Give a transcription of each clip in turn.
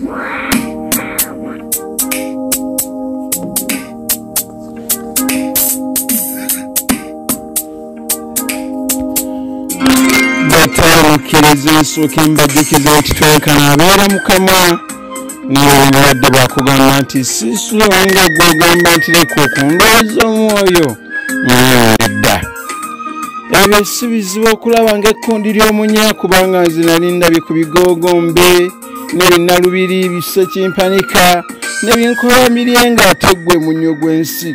Batayamukiriza nsooke mbajjukiza ekitwenkana abeera mukama n'obulwadde bwakugamba nti sisulonga gwogamba nti leka okundowooza omwoyo dda ebyo si bizibu okulaba ng'ekkundi ly'omunya kubanga nze nali ndabye ku bigogombe n'ebinalubiri bisekimpanika n'ebinkola miryenga ate ggwe munyo gw'ensi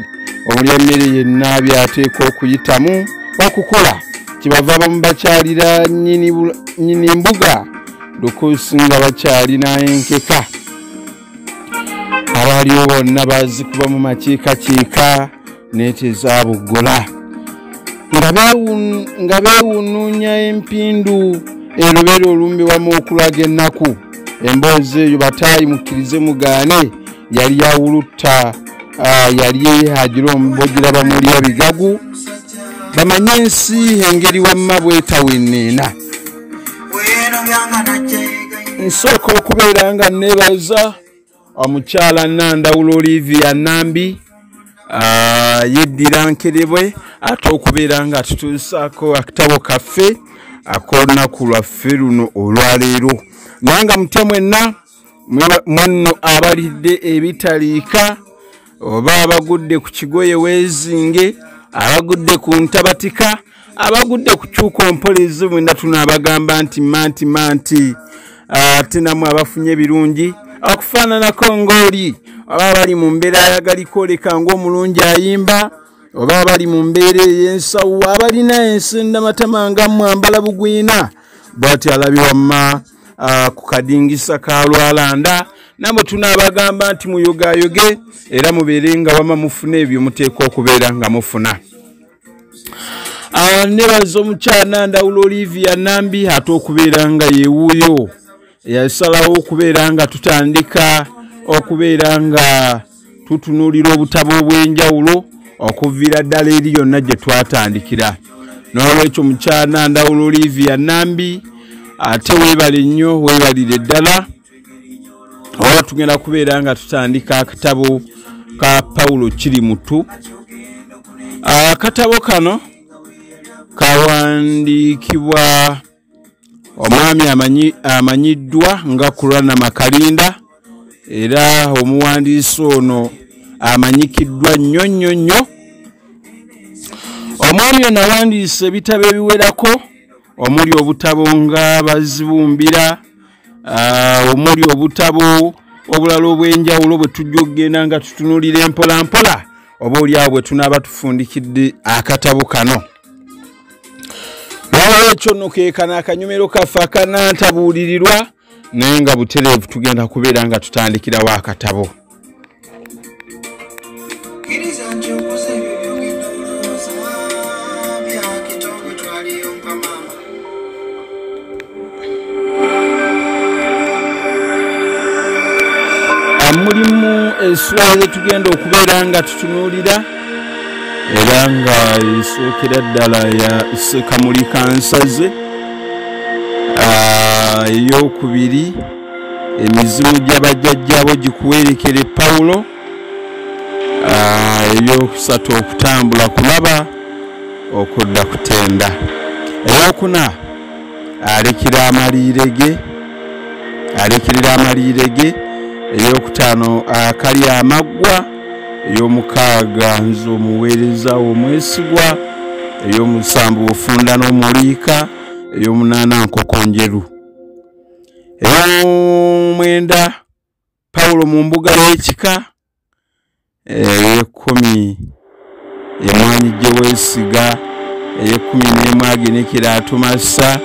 omuli emmere yenna byateeka okuyitamu okukola kibava abamu bakyalira nnyini mbuga lukuusi nga bakyalina enkeka abaliwo bonna bazikuba mu makiikakiika n'eteza buggola nga beewuunuunya empindu erobeera olumbi wamu okulaga ennaku emboozi eyo bataayi mukkirize mugaane yali yawulutta yali yeehagira omubojjera bamulya bigagu bamanye ensi engeri wamma bwetawenneena nsooka okubeera nga neebaza omukyala Nandawulo Olivia Nambi yeddira nkerebwe ate okubeera nga tutuusaako akatabo kaffe ak'olunaku lwaffe luno olwaleero nanga mutya mwenna mwanno abalidde ebitaliika oba abagudde ku kigoye weezinge abagudde ku ntabatika abagudde ku kyuko mpolizi mwenna tunaabagamba nti manti ate namwe abafunye birungi okufaananako ng'oli oba bali mu mbeera ayagaliko leka ng'omulungi ayimba oba bali mu mbeera ey'ensawo abalina ensenda matama nga mwambala bugwina bw'ati alabye wamma ku kadingisa ka Lwalanda namwe tunaabagamba nti muyogayoge era mubeere nga wamma mufuna ebyo muteekwa okubeera nga mufuna nebaza omukyala Nandawulo Olivia Nambi ate okubeera nga yeewuuyo yasalawo okubeera nga tutandika okubeera nga tutunuulira obutabo obw'enjawulo okuviira ddala eri yonna gye twatandikira n'olwekyo omukyala Nandawulo Olivia Nambi ate weebale nnyo weebalire ddala oba tugenda kubeera nga tutandika akatabo ka Paulo Kirimutu. Akatabo kano kawandiikibwa omwami amanyiddwa nga Kurana Makalinda era omuwandiisi ono amanyikiddwa nnyo. Omwami ono awandiise ebitabo ebiwerako omuli obutabo nga Bazibumbira omuli obutabo obulala obw'enjawulo bwe tujja okugenda nga tutunuulira empolampola oba oliawo bwe tunaaba tufundikidde akatabo kano. Ekyo nno ke kano akanyumiro kaffe akanantabuulirirwa naye nga butereevu tugenda kubeera nga tutandikirawo akatabo. Mulimu essula ze tugenda okubeera nga tutunuulira era nga esookera ddala ya Ssekamuli Kansaze, eyokubiri emizimu gy'abajjajjaabo gikuwerekere Paulo, eyokusatu okutambula kulaba okudda kutenda, eyokuna alekerera amaliire ge, eyokutaano akali amaggwa, ey'omukaaga nze omuweereza omwesigwa, ey'omusanvu ofunda n'omuliika, ey'omunaana nkokonjeru, ey'omwenda Paulo mu mbuga y'ekika, ey'ekkumi emwanyi gye weesiga, ey'ekkumi n'emu agenekera atumasa,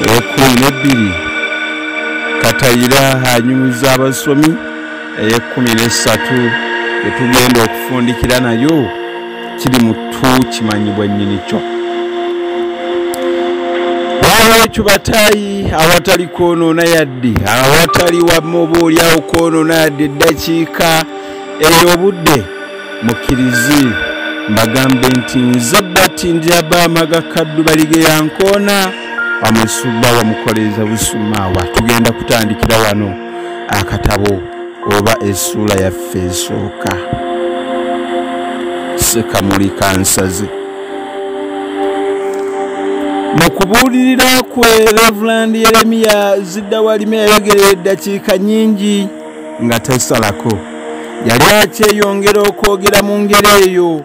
ey'ekkumi n'ebbiri Katayira hanyumiza abasomi, ey'ekkumi n'essatu etugenda okufundikira nayo Kirimutu kimanyibwa nnyini kyo. Olwekyo bataayi awatali kwonoona yadde, awatali wamma oba oliawo kwonoona yadde eddakiika ey'obudde, mukkirize mbagambe nti nze Batti Ndyaba Amaga Kaddu Balige yankoona Amusubba wamukoleza busumaawa. Tugenda kutandikira wano akatabo oba essula yaffe esooka. Sekamuli kansaze. Mu kubuulirira kwe Reverend Yeremiya Zidda Walime yayogerera eddakiika nnyingi nga tasalako. Yali akyeyongera okwogera mu ngeri eyo,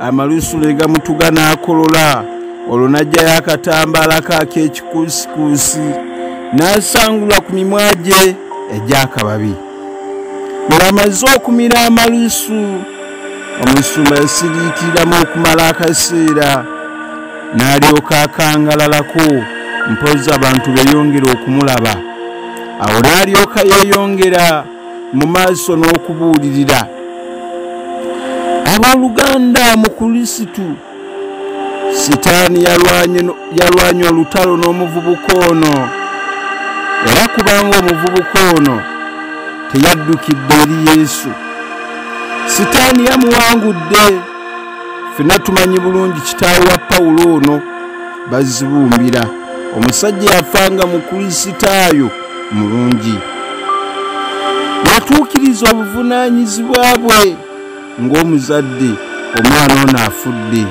amalusu ne gamutuga n'akolola. Olwo n'aggyayo akatambaala k'ekikuusikuusi n'asangula ku mimwa gye egy'akababi. Ng'amaze okumira amalusu, omusumba yasiriikiriramu okumala akaseera, n'alyoka akangalalako mpozi abantu beeyongera okumulaba. Awo n'alyoka yeeyongera mu maaso n'okubuulirira. Abooluganda mu Kristo, Sitaani yalwanye olutalo n'omuvubuka ono, era kubanga omuvubuka ono teyaddukidde eri Yesu. Sitaani yamuwangudde. Ffenna tumanyi bulungi kitaawe wa Pawulo ono Bazibumbira, omusajja yafanga mu Kristaayo mulungi. Yatuukiriza obuvunaanyizibwa bwe ng'omuzadde. Omwana ono afudde.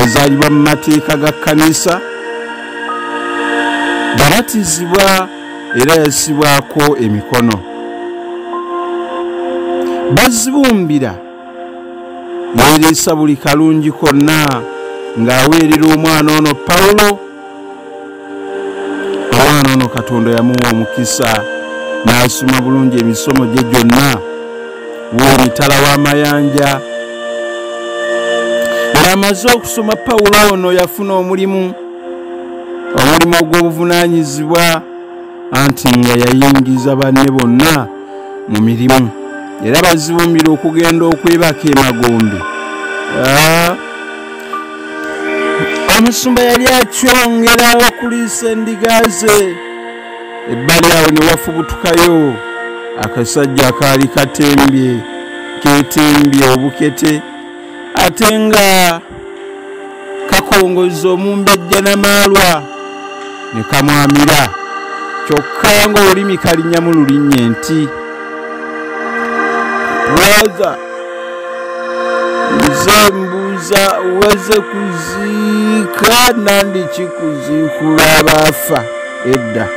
Yazaalibwa mu mateeka ga kkanisa, yabatizibwa era yasibwako emikono. Bazibumbira yeereesa buli kalungi konna ng'aweerera omwana ono Pawulo. Omwana ono Katonda yamuwa omukisa n'asoma bulungi emisomo gye gyonna. W'emitala w'amayanja. Amaze okusoma Pawulo ono yafuna omulimu ogw'obuvunaanyizibwa, anti nga yayingiza banne bonna mu mirimu. Era Bazibumbira okugenda okwebaka emagombe. Omusumba yali akyongera okuliisa endiga ze. Ebbali awo ne wafubutukayo akasajja akaali ketembye obukete, ate nga kakongozza omumbejja n'amaalwa ne kamwamira, kyokka ng'olulimi kalinnyamu lulinnya enti, "Bwaza, nze mbuuza weze kuziika nandiki kuziikula abaafa edda.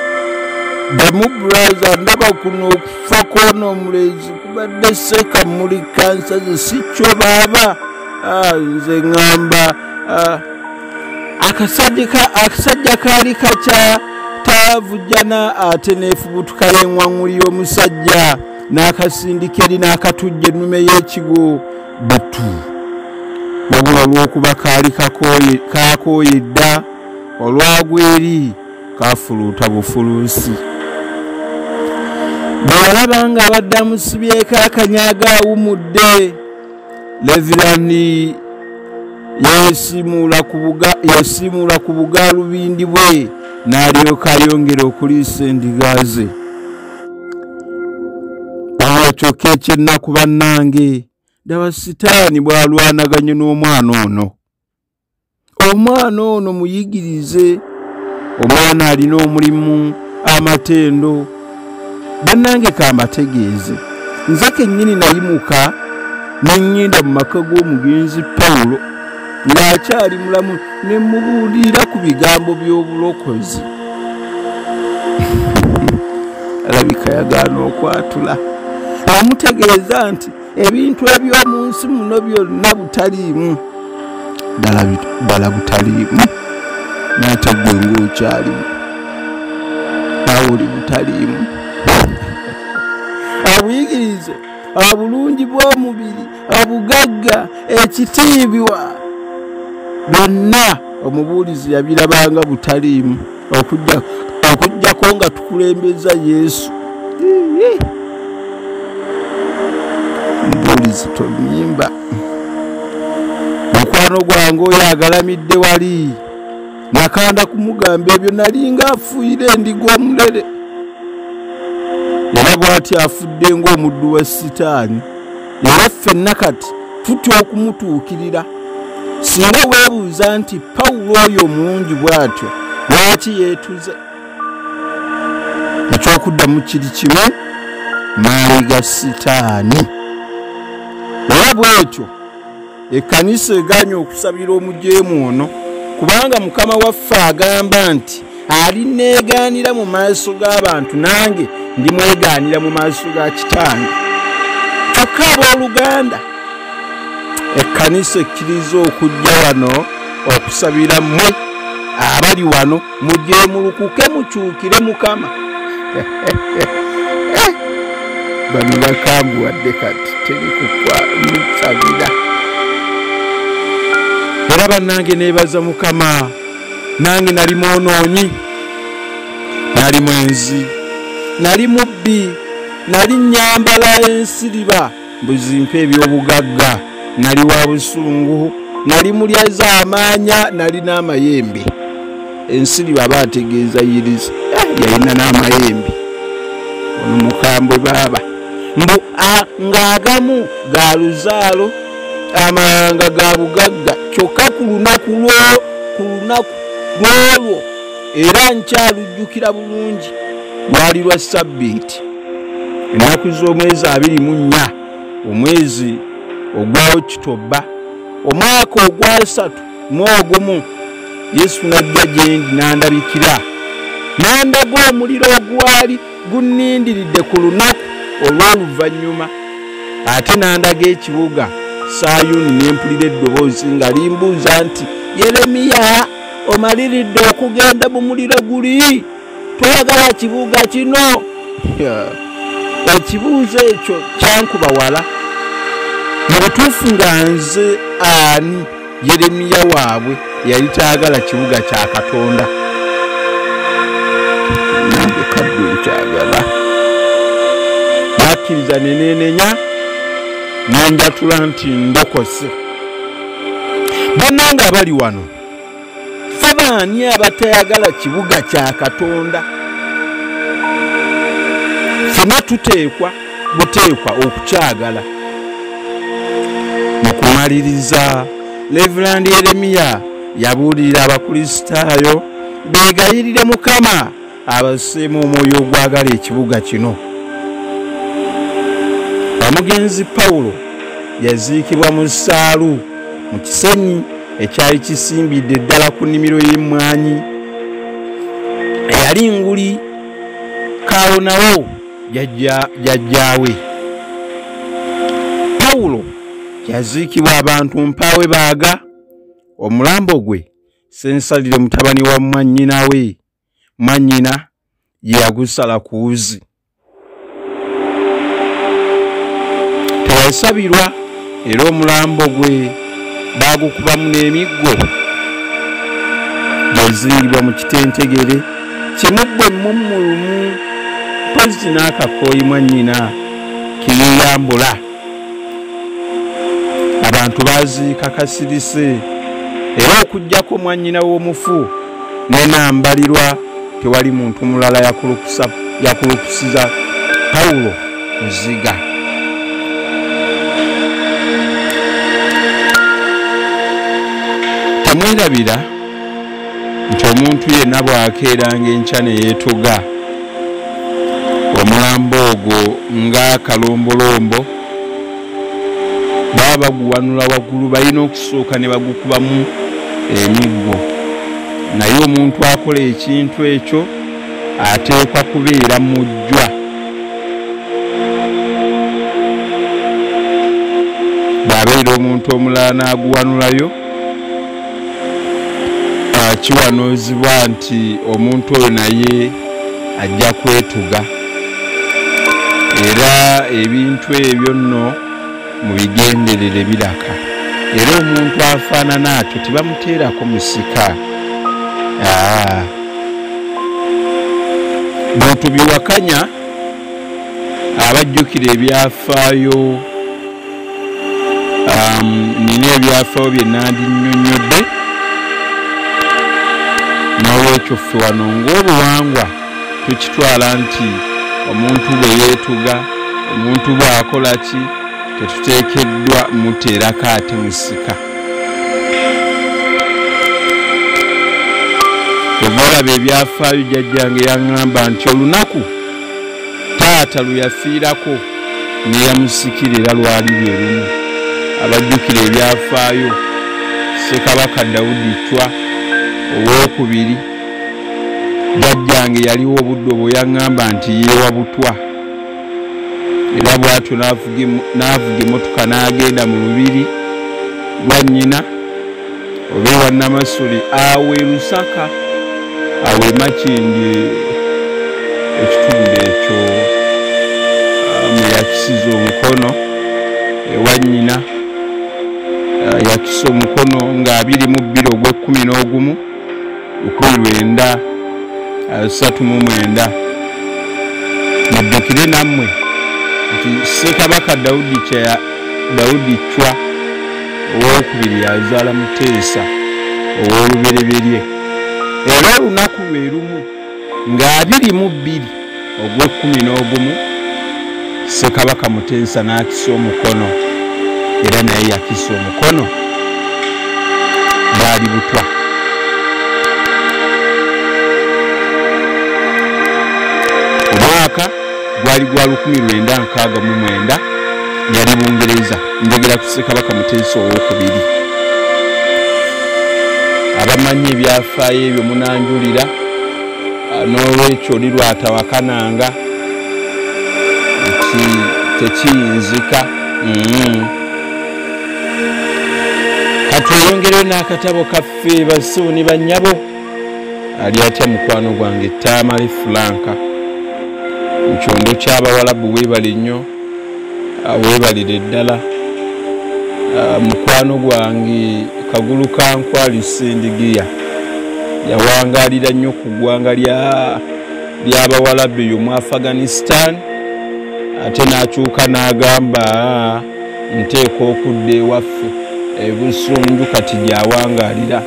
Ddamu bulaza, ndaba kuno okufa kw'ono omulenzi kubadde Sekamuli kansaze, si kyo baaba. Nze ŋŋamba akasajja kaali kakya taavujjana, ate neefubutukayo enwaŋŋuli y'omusajja n'akasindika eri n'akatujja ennume y'ekigo batu. Wabula olw'okuba kaali kakooye dda, olwagwa eri kaafuluuta bufuluusi. Bwe yalaba nga abadde amusibyeko akanyaaga awumudde, Levirani yasiimuula ku bugaalubindi bwe n'alyoka ayongera okuliisa endiga ze. Kyokka ekyennaku bannange, ddaba Sitaani bw'alwanaganye n'omwana ono. Omwana ono muyigirize. Omwana alina omulimu, amatendo. Bannange kambategeeze, nze kennyini nayimuka ne ngenda mu maka g'omugenzi Pawulo ng'akyali mulamu ne mubuulira ku bigambo by'obulokozi. Alabika yagaana okwatula. Amutegeeza nti ebintu eby'omu nsi muno byonna butaliimu. Ddala butaliimu. N'ate ggwe ng'okyalimu. Awo oli butaliimu. Abuyigirize, obulungi bw'omubiri, obugagga, ekitiibwa, byonna omubuulizi yabirabanga butaliimu, okuggyako nga tukulembeza Yesu. Omubuulizi tonyimba. Mukwano gwange oyo agalamidde wali, nakanda kumugamba ebyo nali ng'afuuyira endiga omulere. Era bw'ati afudde ng'omuddu wa Sitaani. Era ffenna kati tutya okumutuukirira. Singa weebuuza nti Pawulo oyo omulungi bw'atyo lwaki yeetuze? Ekyoku kuddamu kiri kimu maali ga sitaani. Era bwetyo ekkanisa eganye okusabira omujeemu ono, kubanga Mukama waffe agamba nti alineegaanira mu maaso g'abantu nange ndimwegaanira mu maaso ga Kitange. Kyokka abooluganda, ekkanisa ekkiriza okujja wano okusabira mmwe abali wano mujeemulukuke mukyukire Mukama. Bano bakambuwadde kati teri musabira. Era bannange neebaza Mukama, nange nali mwonoonyi, nali mwenzi, nali mubbi, nali nyambala ensiriba mbuzimpe ebyobugagga, nali wa busungu, nali mulyaza amaanya, nali n'amayembe. Ensiriba baategeeza yiriza yalina n'amayembe. Ono mukambwe baaba mbu ng'agamu ga luzaalo, amalanga ga bugagga. Kyokka ku lunaku lwolwo era nkyalujjukira bulungi, lwali lwa Ssabbiiti, ennaku z'omwezi 24 omwezi ogwa Okitoba omwaka ogwa 31, Yesu najja gye ndi n'andabikira, n'andaga omuliro ogwali gunnindiridde ku lunaku olw'oluvannyuma. Ate n'andaga ekibuga Sayuni, ne mpulira eddoboozi nga limbuuza nti, Yeremiya, omaliridde okugenda mu muliro guli? Toyagala kibuga kino? Ekibuuzo ekyo kyankuba wala. Mu butuufu nga nze ani Yeremiya waabwe yali taagala kibuga kya Katonda. Nange kaddu nkyagala. Nakkiriza ne neenenya, nenjatula nti ndokose. Bannange abali wano, ffe baani abatayagala kibuga kya Katonda? Ffenna buteekwa okukyagala. Mu kumaliriza, Reverend Yeremiya yabuulirira Abakristaayo beegayirire Mukama abasseemu omwoyo ogwagala ekibuga kino. Omugenzi Pawulo yaziikibwa mu Ssaalu mu kisenyi ekyali kisimbidde ddala ku nnimiro y'emmwanyi. Eyali nguli Kaawonawo jjajjaawe. Pawulo yaziikibwa abantu mpaawe baaga. Omulambo gwe Sensalire mutabani wa mwannyina ye yagusala ku wuzi. Teyasabirwa, era omulambo gwe baagukubamu n'emiggo. Yazimbibwa mu kitentegere kimuggwe mummulumu, mpozzi n'akakooyi mwannyina kiyambula. Abantu baaziika kasirise, era okuggyako mwannyina w'omufu n'enambalirwa, tewali muntu mulala yakulukusiza Pawulo kuziga. Temwerabira nti omuntu yenna bw'akeeranga enkya ne yeetoga, omulambo ogwo ng'akalombolombo baba baguwanula waggulu, balina okusooka ne bagukubamu emiggo. Naye omuntu akola ekintu ekyo ateekwa kubeera mujjwa. Bw'abeera omuntu omulala n'aguwanulayo, kiwanoozibwa nti omuntu oyo naye ajja kwetuga. Era ebintu ebyo nno mubigenderere biraka. Era omuntu afaanana atyo tebamuteerako musika. Bw'otubiwakanya abajjukira ebyafaayo, nina ebyafaayo bye nandinnyonnyodde. N'olwekyo ffe wano ng'obuwangwa tukitwala nti omuntu bwe yeetuga, omuntu bw'akola ki, tetuteekeddwa muteerako ate musika. Olaba ebyafaayo jjajjange yaŋŋamba nti olunaku taata luyafiirako neyamusikirira lwali lwe lumu abajjukira ebyafaayo Ssekabaka Daudi Chwa owokubiri jjajjange yaliwo obudde bwe yaŋŋamba nti yeewa butwa era bw'atyo n'avuga emmotoka n'agenda mu lubiri lwa nnyina oba ewa Namasole awe Lusaka awe Makindye ekitundu ekyo yakisiza omukono ewa nnyina yakisa omukono nga 22 ogw'ekumi 1939 muddukire nammwe nti Ssekabaka Daudi Chwa owokubiri yazaala Muteesa ow'olubereberye era olunaku lwe lumu nga 22 ogw'ekumi Ssekabaka Muteesa n'akisa omukono era naye yakisa omukono bwali butwa. Omwaka gwali gwa 1969 yali Bungereza njogera ku Ssekabaka Muteesa owokubiri. Abamanyi ebyafaayo ebyo munanjulira n'olwekyo oli lwatawakananga tekiyinzika. Katweyongere n'akatabo kaffe Basuuni Bannyabo ali atya mukwano gwange Tamale Franka mu kyondo ky'Abawalabu weebale nnyo weebalire ddala mukwano gwange Kagulu Kankwali Sendigiya yawangaalira nnyo ku ggwanga ly'Abawalabu eyo mu Afghanistan ate n'akyuka n'agamba nteeka okudda ewaffe ebusunju kati gyawangaalira.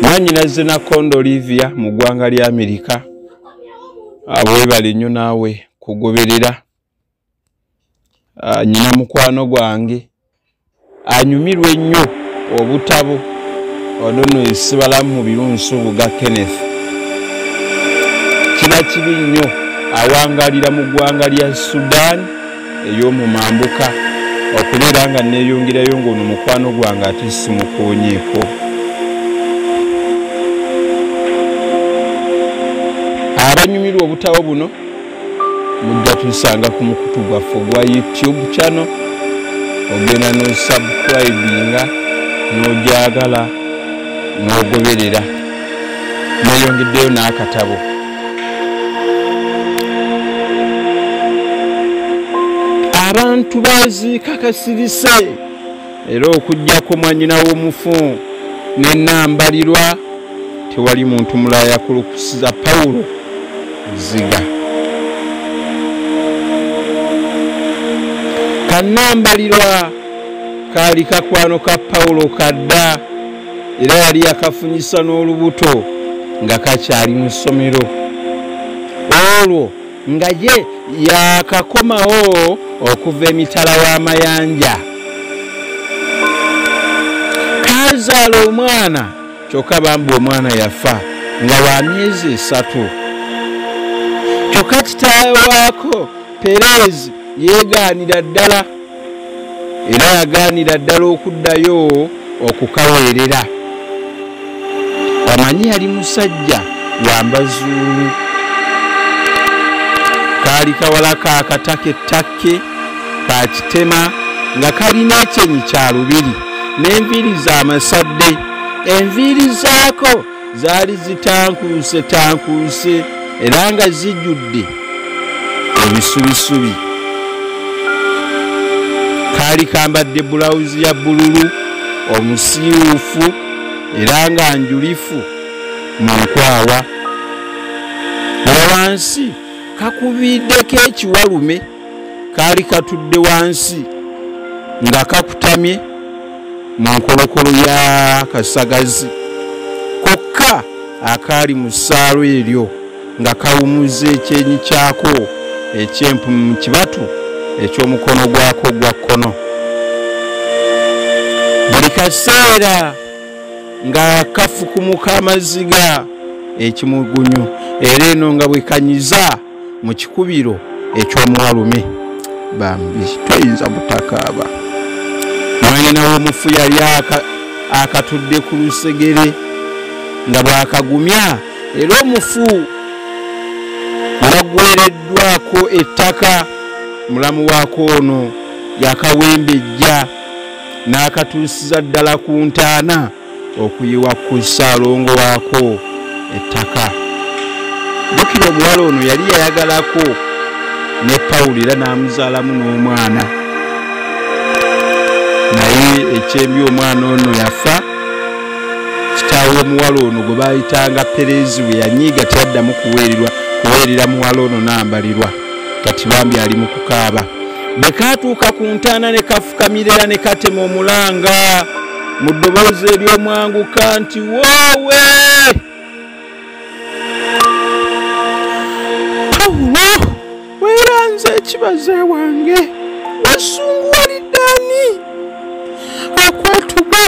Mwannyinaze Nakondo Olivia mu ggwanga lya Amerika weebale nnyo naawe kugoberera. Nyina mukwano gwange anyumirwe nnyo obutabo odono esibalamu mu birunsu buga Kenneth kina kibi nnyo awangaalira mu ggwanga lya Sudan ey'omu mambuka okuleera nga neeyongerayo ng'ono mukwano gwange ate simukoonyeeko. Abanyumirwa obutabo buno mujja tusanga ku mukutu gwaffe gwa YouTube channel ogenda n'osubscribinga n'ogyagala n'ogoberera neeyongeddeyo n'akatabo. Abantu baziika kasirise era okuggyako mwannyina w'omufu n'ennambalirwa tewali muntu mulala yakulukusiza Pawulo Ziga. Kannambalirwa kaali kakwano ka Pawulo kadda era yali yakafunyisa n'olubuto nga kakyali mu ssomero olwo nga ye yakakomawo okuva emitala w'amayanja. Kazaala omwana kyokka bambi omwana yafa nga wa myezi 3 kyokka kitaawe waako Perezi yeegaanira ddala era yagaanira ddala okuddayo okukaweerera. Amanyi yali musajja lwambazuulu kaali kawala ka katakettake ka kitema nga kalina ekyenyi kya lubiri n'enviiri z'amasadde. Enviiri zaako zaali zitankuuse era nga zijjudde ebisubisubi. Kaali kambadde bulawuzi ya bbululu omusiiwuufu era nga njulifu mu nkwawa. Wansi kakubiddeko ekiwalume kaali katudde wansi nga kakutamye mu nkolokolo ya kasagazi kokka akaali mu ssaalo eryo nga kawumuza ekyenyi kyako ekyempu mu kibatu eky'omukono gwako gwa kkono. Buli kaseera nga kafukumuka amaziga ekimugunyu era eno nga bwe kanyiza mu kikubiro ekyomuwalume bambi toyinza butakaaba. Mwanyina w'omufu yali akatudde ku lusegere nga bw'akagumya, era omufu yagwereddwako ettaka. Mulamu waako ono yakawembejja n'akatuusiza ddala ku ntaana okuyiwa ku ssaalongo waako ettaka. Jjukira omuwala ono yali yayagalako ne Pawulo era n'amuzaalamu n'omwana, naye ekyembi omwana ono yafa. Kitaawe omuwala ono gwe baayitanga Perezi bwe yanyiiga teyaddamu kuweerera muwala ono n'ambalirwa, kati bambi ali mu kukaaba. Bwe kaatuuka ku ntaana ne kafukamirira ne katema omulanga mu ddoboozi ery'omwanguka nti woowe Pawulo, weeranze ekibaze wange, wasunguwalidde ani akwatuga?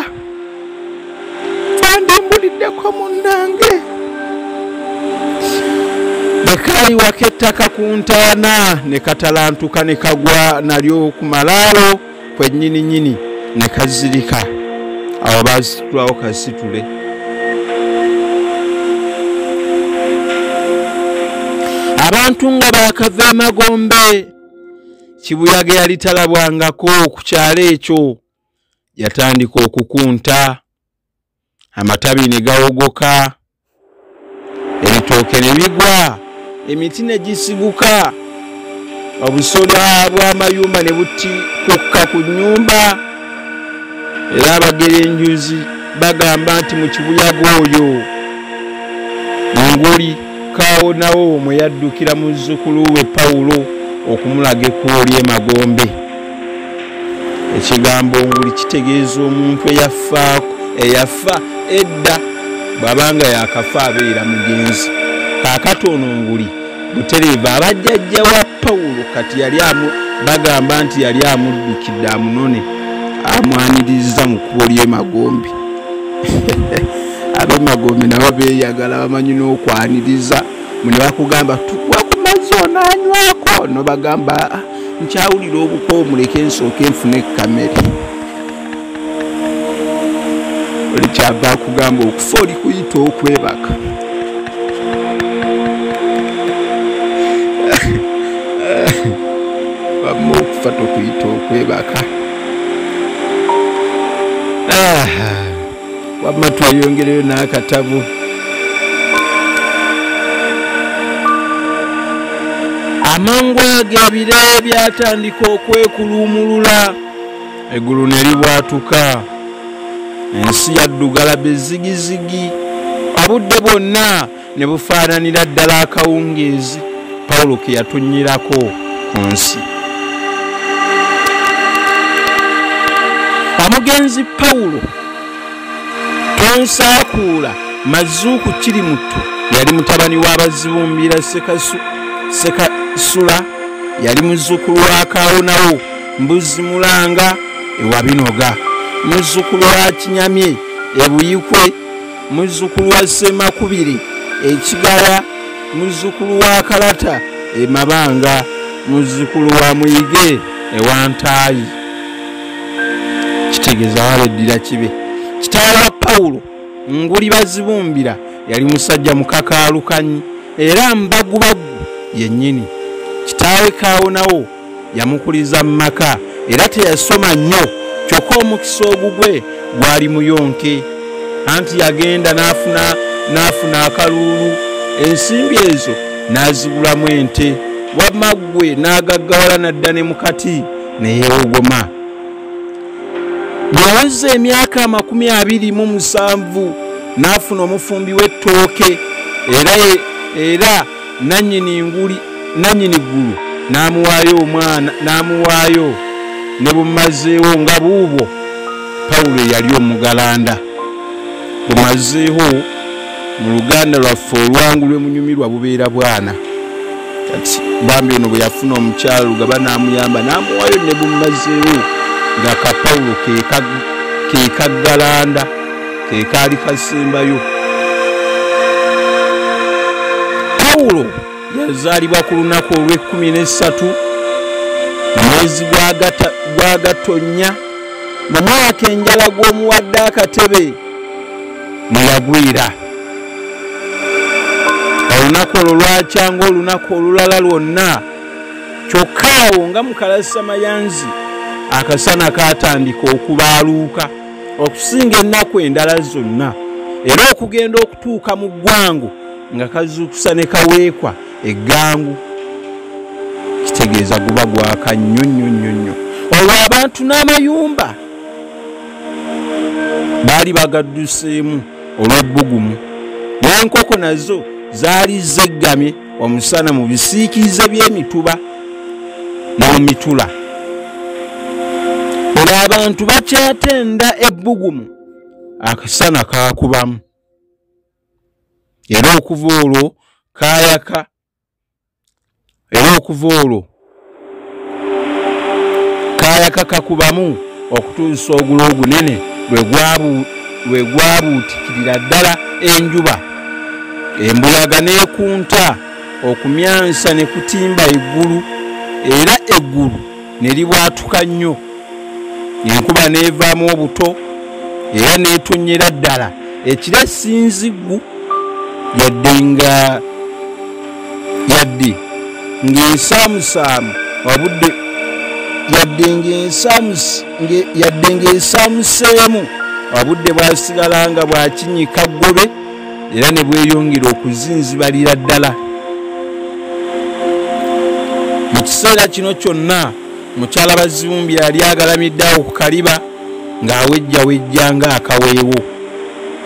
Twandimbuliddeko munnange. Bwe kaayiwako ettaka ku ntaana ne katalantuka ne kagwa nalyo ku malaalo kwennyininyini ne kazirika. Awo baasitulawo kasitule. Abantu nga baakava emagombe, kibuyaga yali talabwangako ku kyalo ekyo. Yatandika okukunta, amatabi ne gawogoka, ebitooke ne bigwa, emiti ne gisiguka, obusolya bw'amayumba ne butikukka ku nnyumba. Era abagerenjuzi bagamba nti mu kibuyaga oyo nguli kaawonawo mwe yaddukira muzzukulu we Pawulo okumulaga ekkulu ly'emagombe. Ekigambo nguli kitegeeza omuntu eyafa edda, bw'abanga yakafa abeera mugenzi. Kaakati ono nguli butereeva abajjajja wa Pawulo kati bagamba nti yali amuddukidde amunone, amwaniriza mu kkubo ly'emagombe. Ab'emagombe nabo beeyagala, bamanyi n'okwaniriza. Mwe ne bakugamba tukwa ku mazzi onaanywako, no bagamba nkyawulira obuko, muleke nsooke nfune kamere. Oli kyava akugamba okufa oli kuyita okwebaka. Wamma okufa tokuyita okwebaka. Wamma tweyongereyo n'akatabu. Amangu ago ebire byatandika okwekuluumulula, eggulu ne libwatuka, ensi yaddugala bezigizigi, obudde bwonna ne bufaananira ddala akawungeezi Pawulo ke yatunnyirako ku nsi. Omugenzi Pawulo tonsaakuula Mazuuku kiri muto yali mutabani w'abazibumbira Sekasula, yali muzzukulu wa Kaawonawo Mbuzi Mulanga ewa Binoga, muzzukulu wa Kinyamye Ebuyikwe, muzzukulu wa Ssemakubiri Ekigala, muzzukulu wa Kalata Mabanga, muzzukulu wa Muyige ewa Ntaayi. Kitegeeza waleddira kibe. Kitaawe wa Pawulo nguli bazibumbira yali musajja mukakaalukanyi era mbagubagu yennyini. Kitaawe Kaawonawo yamukuliza mu maka era teyasoma nnyo, kyokka omukisa ogugwe gwali muyonke. Anti yagenda n'afuna akalulu, ensimbi ezo n'azigulamu ente, wamma ggwe n'agaggawala nadda ne mukati ne yeewogoma. Yaweza emyaka 27 n'afuna omufumbi w'ettooke era nannyini ggulu n'amuwaayo ne bumazeewo nga buubwo. Pawulo yali omugalanda. Bumazeewo mu Luganda lwaffe olwangu lw'emunyumirwa bubeera bwana. Kati bambi ono bwe yafuna omukyala Lugaba n'amuyamba n'amuwaayo ne bumazeewo nga ka Pawulo ke kaggalanda ke kaali kasembayo. Pawulo yazaalibwa ku lunaku olw'13 mu mwezi gwa Gatonnya mu mwaka enjala gw'omuwadde akatebe mwe yagwira. Olunaku olwo lwakyanga olunaku olulala lwonna, kyokka awo nga mu Kalasamayanzi akasana kaatandika okubaaluuka okusinga ennaku endala zonna, era okugenda okutuuka mu ggwangu nga kazuukusa ne kaweekwa eggangu, kitegeeza guba gwaka nnyo. Olwo abantu n'amayumba baali bagadduseemu olw'ebbugumu, n'enkoko nazo zaali zeggamye omusana mu bisiikirize by'emituba n'omu mitula. Olwo abantu bakyatenda ebbugumu, akasana kaakubamu, era okuva olwo kaayaka, kakubamu okutuusa ogulo ogunene lwe gwabuutikirira ddala enjuba, embuyaga n'ekunta okumyansa ne kutimba eggulu, era eggulu ne libwatuka nnyo, enkuba n'evaamu obuto era n'etonnyera ddala, ekira sinziggu yadde ng'ensaamusaamu ng'ensaamuseemu obudde bwasigala nga bwakinyika ggobe, era ne bweyongera okuzinzibalira ddala. Mu kiseera kino kyonna mukyala Bazibumbira yali agalamidde awo ku kaliba ng'awejjawejja ng'akaweewo.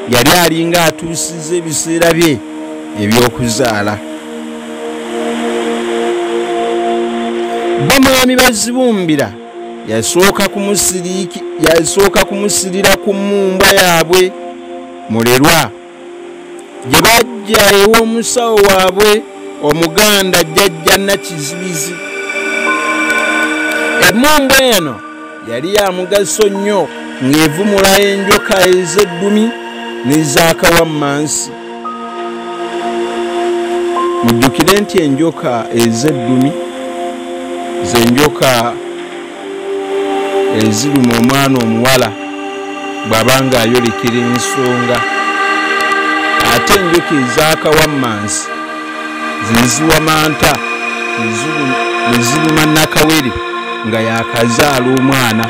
Yali alinga atuusizza ebiseera bye eby'okuzaala. Bamwami Bazibumbira yasooka kumusirira ku mmumbwa yaabwe Mulerwa, gye bajja ew'omusawo waabwe Omuganda Jjajja Nakizibizi. Emmumbwa eno yali ya mugaso nnyo ng'evumula enjoka ez'eddumi n'ez'akawammansi. Mujjukire nti enjoka ez'eddumi z'enjoka eziruma omwana omuwala bw'aba ng'ayolekera ensonga, ate enjoka ez'akawammansi ziziwa manta ne ziruma Nakawere nga yakazaala omwana,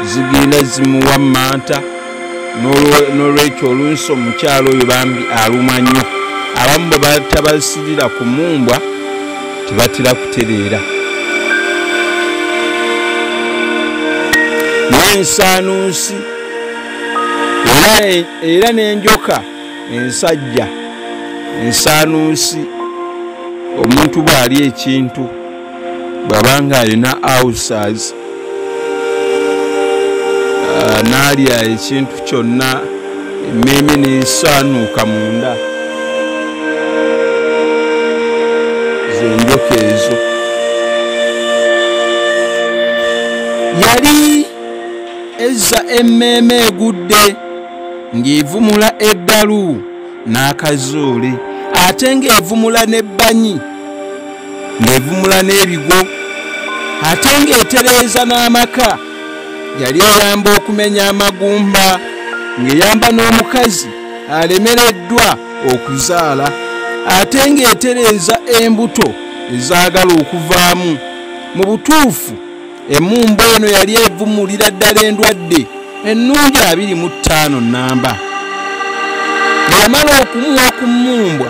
zigenda zimuwa manta. N'olwekyo olunsi omukyalo oyo bambi aluma nnyo. Abamu bwe batabasirira ku mmumbwa tebatera kutereera. N'ensaanuusi era n'enjoka ensajja. Ensaanuusi omuntu bw'ali ekintu bw'aba ng'alina ulcers, n'alya ekintu kyonna emmeeme n'esaanuuka munda, z'enjoka ezo. Yali ezza emmeeme egudde ng'evumula eddalu n'akazoole, ate ng'evumula n'ebbanyi, ng'evumula n'ebigo, ate ng'etereeza n'amaka. Yali eyamba okumenya amagumba, ng'eyamba n'omukazi alemereddwa okuzaala, ate ng'etereeza embuto ezaagala okuvaamu. Mu butuufu emmumbwa eno yali evumulira ddala endwadde ennungi 25 nnamba. Bw'amala okumuwa ku mmumbwa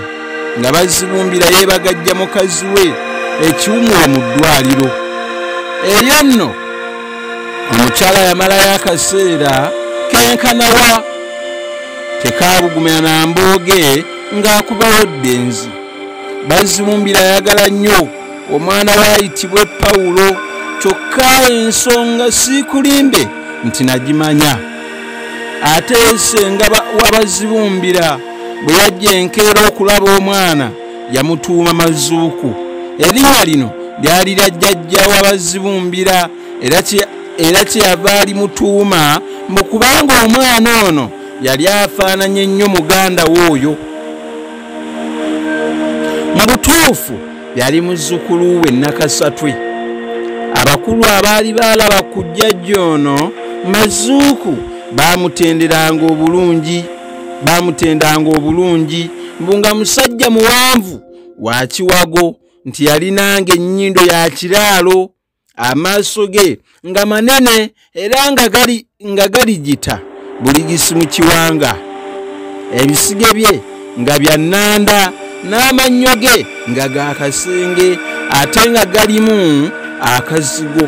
nga Bazibumbira yeebagajja mukazi we ekiwumulo mu ddwaliro. Eyo nno omukyala yamalayo akaseera kenkanawa, tekaabugumya na mbooge ng'akubawo ddenzi. Bazibumbira ayagala nnyo omwana we ayitibwe Pawulo, kyokka ensonga siikulimbe nti nagimanya. Ate ssenga wa Bazibumbira bwe yajja enkeera okulaba omwana yamutuuma Mazuuku. Erinnya lino lyali lya jjajja wa Bazibumbira, era kyeyava alimutuuma mbu kubanga omwana ono yali afaananye nnyo muganda w'oyo. mu butuufu yali muzzukulu we Nakasatwe. Abakulu abaali baalaba ku jjajja ono Mazuuku baamutenderanga obulungi mbu nga musajja muwanvu wa kiwago, nti yalinanga ennyindo ya kiraalo, amaaso ge nga manene era nga galigita buligisi mu kiwanga, ebisige bye nga bya nnanda n'amannyo ge nga ga kasenge ate nga galimu akazigo.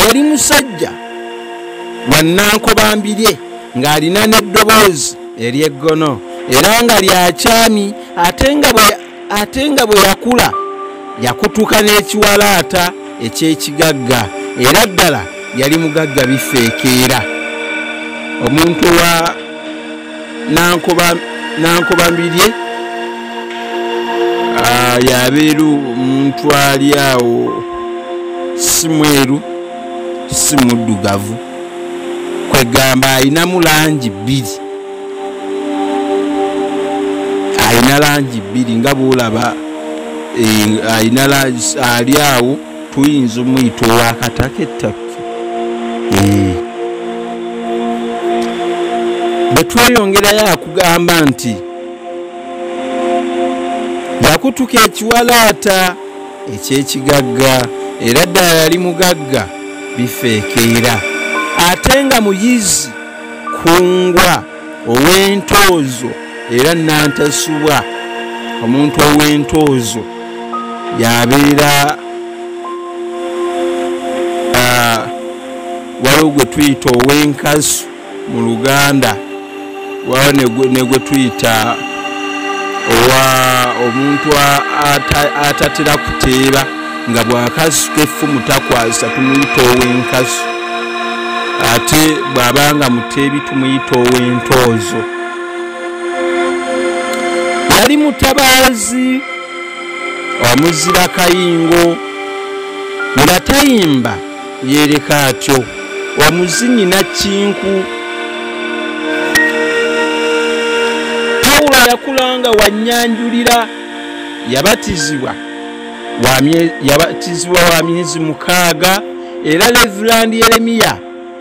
Yali musajja wa Nankobambirye ng'alina n'eddoboozi ery'eggono era nga lyakyami, ate nga bwe yakula yakutuka n'ekiwalaata eky'ekigagga era ddala yali mugagga bifeekeera. Omuntu wa Nankobambirye yabeeru omuntu ali awo si mweru si muddugavu, kwegamba alinamu langi bbiri, alina langi bbiri nga bwolaba ali awo tuyinza omuyita owakataketake. Bwe tweyongerayo akugamba nti yakutuka ekiwalaata eky'ekigagga era ddala yali mugagga bifeekeera, ate nga muyizi kungwa ow'entoozo era nantasubwa. Omuntu ow'entoozo yabeera waliwo gwe tuyita ow'enkasu mu Luganda, waliwo ne gwe tuyita omuntu atatera kuteeba nga bw'akasuka effumu takwasa tumuyita ow'enkasu, ate bw'abanga muteebi tumuyita ow'entoozo. Yali mutabaazi omuzira kayingo nga tayimba yeereka atyo, omuzinyi Nakinku. Pawulo yakulanga Wannyanjulira yabatizibwa wa myezi 6 era Reverend Yeremiya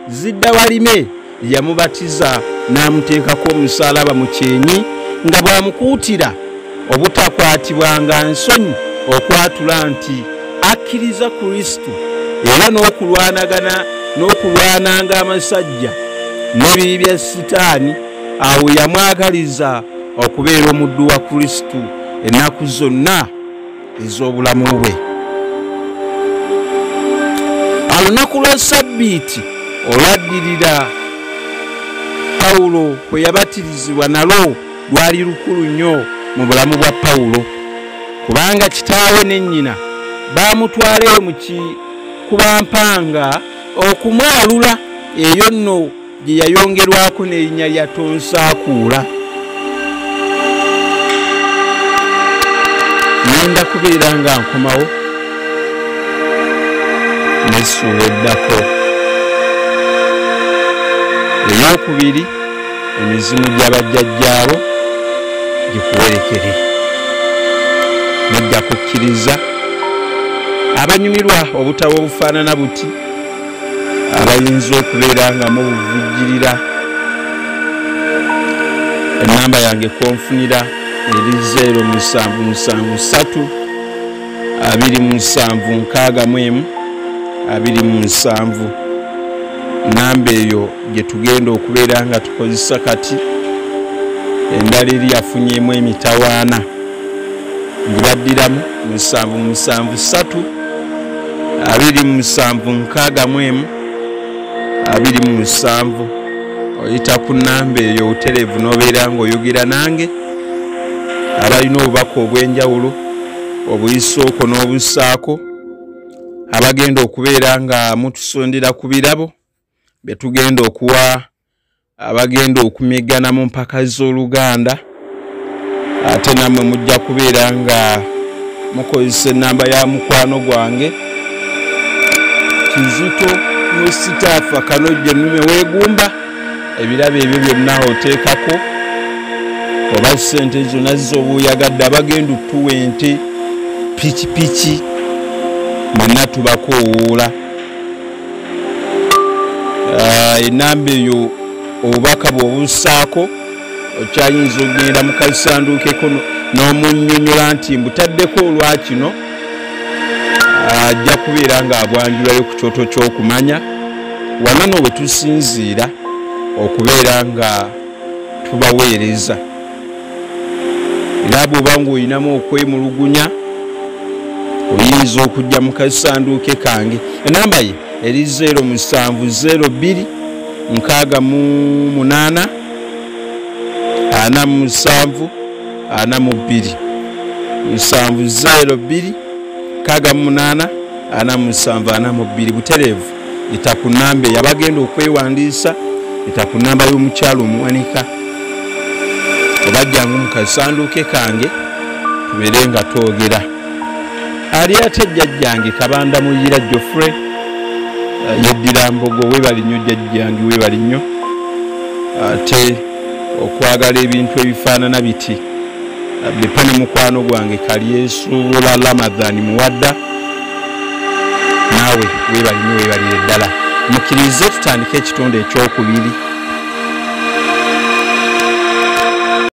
Zidda Walime yamubatiza n'amuteekako omusaalaba mu kyenyi nga bw'amukuutira obutakwatibwanga nsonyi okwatula nti akkiriza Kristo era n'okulwananga amasajja n'ebibi bya Sitaani. Awo yamwagaliza okubeera omuddu wa Kristo ennaku zonna ez'obulamu bwe. Olunaku lwa Ssabbiiti olwaddirira Pawulo kwe yabatirizibwa nalwo lwali lukulu nnyo mu bulamu bwa Pawulo, kubanga kitaawe ne nnyina baamutwala mu kikubampanga okumwalula. Eyo nno gye yayongerwako n'erinnya lya Tonsaakuula. Ngenda kubeera nga nkomawo n'essuula eddako. Eyookubiri, emizimu gy'abajjajjaabo gikuwerekere. Nedda kukkiriza abanyumirwa obutabo obufaanana buti abayinza okubeera nga mubuvujjirira. Ennamba yange konfunira eri 0773 276 27. Namba eyo gye tugenda okubeera nga tukozesa kati. Endala eri yafunyeemu emitawaana ngibaddiramu 773 276 27. Oyita ku namba eyo otereevu n'obeera ng'oyogera nange. Abalina obubaka obw'enjawulo obuyisooko n'obussaako, abagenda okubeera nga mutusondera ku birabo bye tugenda okuwa abagenda okumeggana mu mpaka z'Oluganda, ate nammwe mujja kubeera nga mukozesa ennamba ya mukwano gwange Kizito Musitaafu Kanojje Nnume Weegumba. Ebirabo ebyo byonna oteekako oba sente zonna z'obuyagadde abagenda tuwa ente pikipiki mwenna tubakowoola enamba eyo obubaka bw'obusaako okyayinza okgenda mu kasanduuko n'omunnyonnyola nti mbutaddeko olwakino ajja kubeera ng'abwanjulayo ku kyoto ky'okumanya wanano bwe tusinziira okubeera nga tubaweereza era bw'oba ng'olinamu okwemulugunya oyinza okujja mu kasanduuke kange enamba ye eri 0702 68 47 42 702 68 47 42 butereevu yita ku nnamba eyabagenda okwewandiisa yita ku nnamba y'omukyalo omuwanika obajjangu mu kasanduuke kange tubeere nga twogera ali ate jjajjange Kabanda Muyira Geoffrey yeddira Mbogo webali nnyo jjajjange webali nnyo ate okwagala ebintu ebifaanana biti bipene mukwano gwange Kalyesuula Ramadhan Muwadda naawe webali nnyo webalire ddala mukkirize tutandike ekitonde ekyokubiri